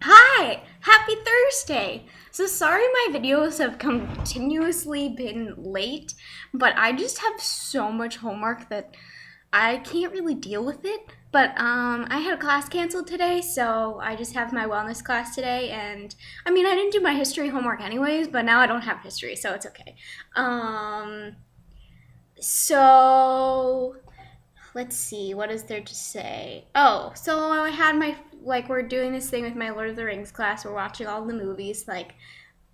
Hi! Happy Thursday! So sorry my videos have continuously been late, but I just have so much homework that I can't really deal with it. But I had a class canceled today, so I just have my wellness class today, and I mean I didn't do my history homework anyways, but now I don't have history, so it's okay. Um so let's see, what is there to say? Oh, so I had my, we're doing this thing with my Lord of the Rings class. We're watching all the movies. Like,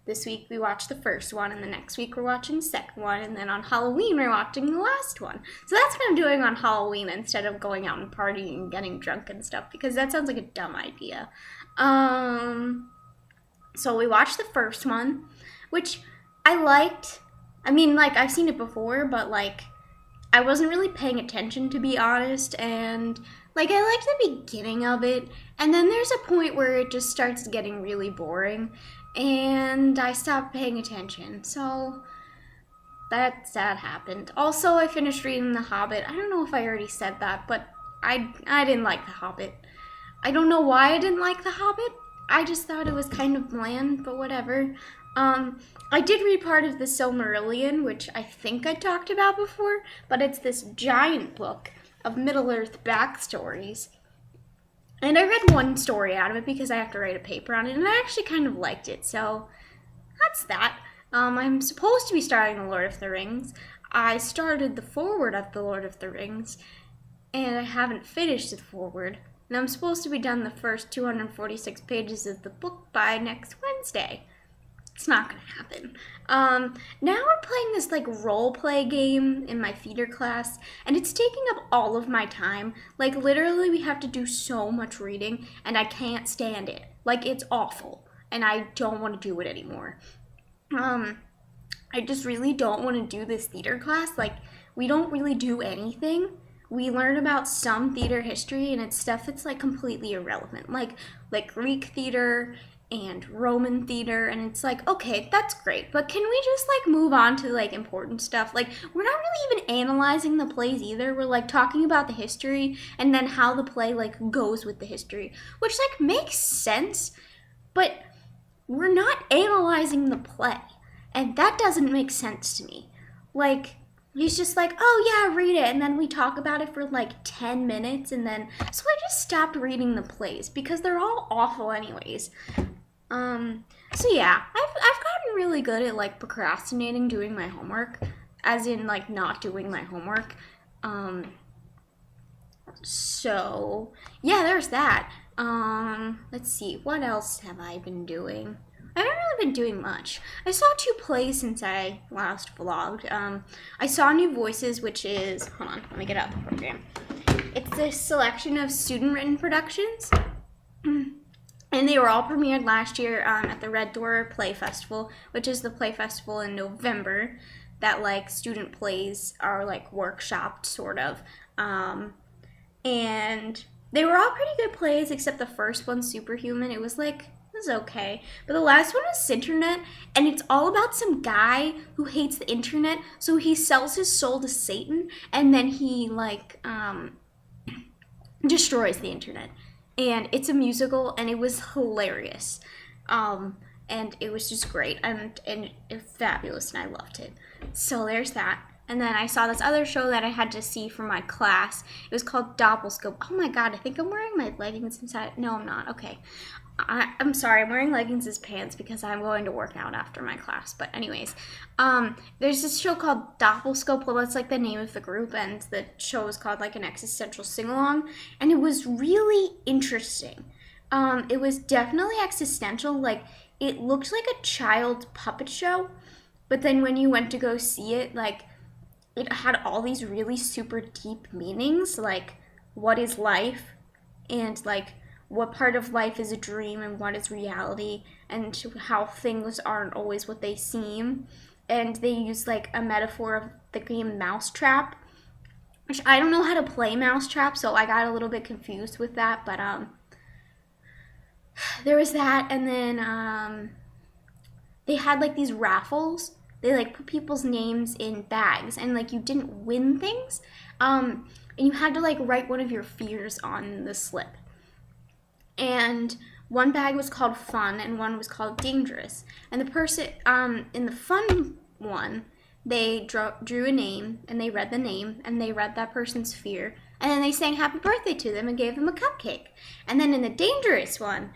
this week we watched the first one, and the next week we're watching the second one, and then on Halloween we're watching the last one. So that's what I'm doing on Halloween instead of going out and partying and getting drunk and stuff, because that sounds like a dumb idea. Um, so we watched the first one, which I liked. I mean, like, I've seen it before, but, like, I wasn't really paying attention, to be honest, and like I liked the beginning of it, and then there's a point where it just starts getting really boring, and I stopped paying attention. So that happened. Also, I finished reading The Hobbit. I don't know if I already said that, but I didn't like The Hobbit. I don't know why I didn't like The Hobbit. I just thought it was kind of bland, but whatever. I did read part of the Silmarillion, which I think I talked about before, but it's this giant book of Middle Earth backstories. And I read one story out of it because I have to write a paper on it, and I actually kind of liked it, so that's that. I'm supposed to be starting The Lord of the Rings. I started the foreword of The Lord of the Rings, and I haven't finished the foreword. And I'm supposed to be done the first 246 pages of the book by next Wednesday. It's not gonna happen. Now we're playing this like role play game in my theater class, and it's taking up all of my time. Like literally, we have to do so much reading, and I can't stand it. Like it's awful, and I don't want to do it anymore. Um, I just really don't want to do this theater class. Like we don't really do anything. We learn about some theater history, and it's stuff that's like completely irrelevant, like Greek theater and Roman theater, and it's like, okay, that's great, but can we just like move on to like important stuff? Like we're not really even analyzing the plays either. We're like talking about the history and then how the play like goes with the history, which like makes sense, but we're not analyzing the play, and that doesn't make sense to me. Like he's just like, oh yeah, read it, and then we talk about it for like 10 minutes, and then so I just stopped reading the plays because they're all awful anyways. So yeah, I've gotten really good at like procrastinating doing my homework, as in like not doing my homework. Um, so yeah, there's that. Let's see, what else have I been doing? I haven't really been doing much. I saw two plays since I last vlogged. I saw New Voices, which is, hold on, let me get out the program. It's a selection of student-written productions. And they were all premiered last year at the Red Door Play Festival, which is the play festival in November that like student plays are like workshopped sort of. And they were all pretty good plays except the first one, Superhuman. It was like it was okay. But the last one was Internet, and it's all about some guy who hates the internet, so he sells his soul to Satan, and then he like destroys the internet. And it's a musical, and it was hilarious. And it was just great and fabulous, and I loved it. So there's that. And then I saw this other show that I had to see for my class. It was called Doppelscope. Oh my god, I think I'm wearing my leggings inside. No, I'm not. Okay. I'm sorry, I'm wearing leggings as pants because I'm going to work out after my class. But anyways, there's this show called Doppelscope. Well, that's like the name of the group, and the show is called like an existential sing-along, and it was really interesting. It was definitely existential. Like it looked like a child puppet show, but then when you went to go see it, like it had all these really super deep meanings, like what is life, and like what part of life is a dream and what is reality, and how things aren't always what they seem. And they use like a metaphor of the game Mousetrap, which I don't know how to play Mousetrap, so I got a little bit confused with that. But there was that, and then they had like these raffles. They like put people's names in bags, and like you didn't win things, and you had to like write one of your fears on the slip. And one bag was called fun and one was called dangerous. And the person in the fun one, they drew a name and they read the name and they read that person's fear, and then they sang happy birthday to them and gave them a cupcake. And then in the dangerous one,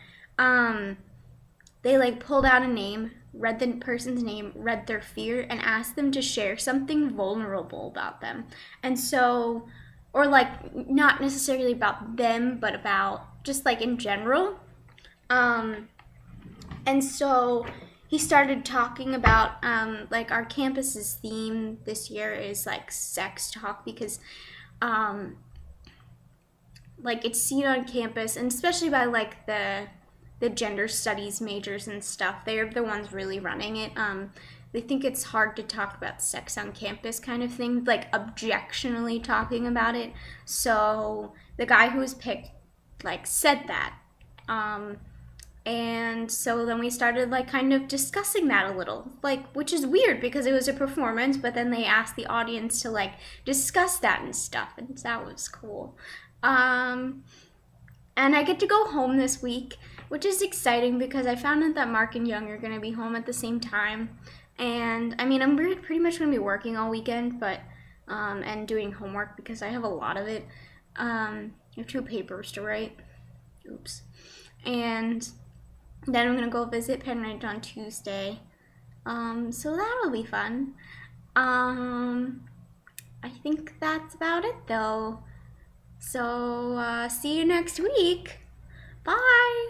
they like pulled out a name, read the person's name, read their fear, and asked them to share something vulnerable about them. And so, or like not necessarily about them, but about just like in general. And so he started talking about like our campus's theme this year is like sex talk, because like it's seen on campus, and especially by like the gender studies majors and stuff. They're the ones really running it. They think it's hard to talk about sex on campus, kind of thing, like objectionally talking about it. So the guy who was picked like said that. And so then we started like kind of discussing that a little, like, which is weird because it was a performance, but then they asked the audience to like discuss that and stuff, and that was cool. And I get to go home this week, which is exciting because I found out that Mark and Young are going to be home at the same time. And I mean, I'm pretty much going to be working all weekend, but and doing homework because I have a lot of it. I have 2 papers to write. Oops. And then I'm going to go visit Penrite on Tuesday. So that'll be fun. I think that's about it though. So see you next week. Bye.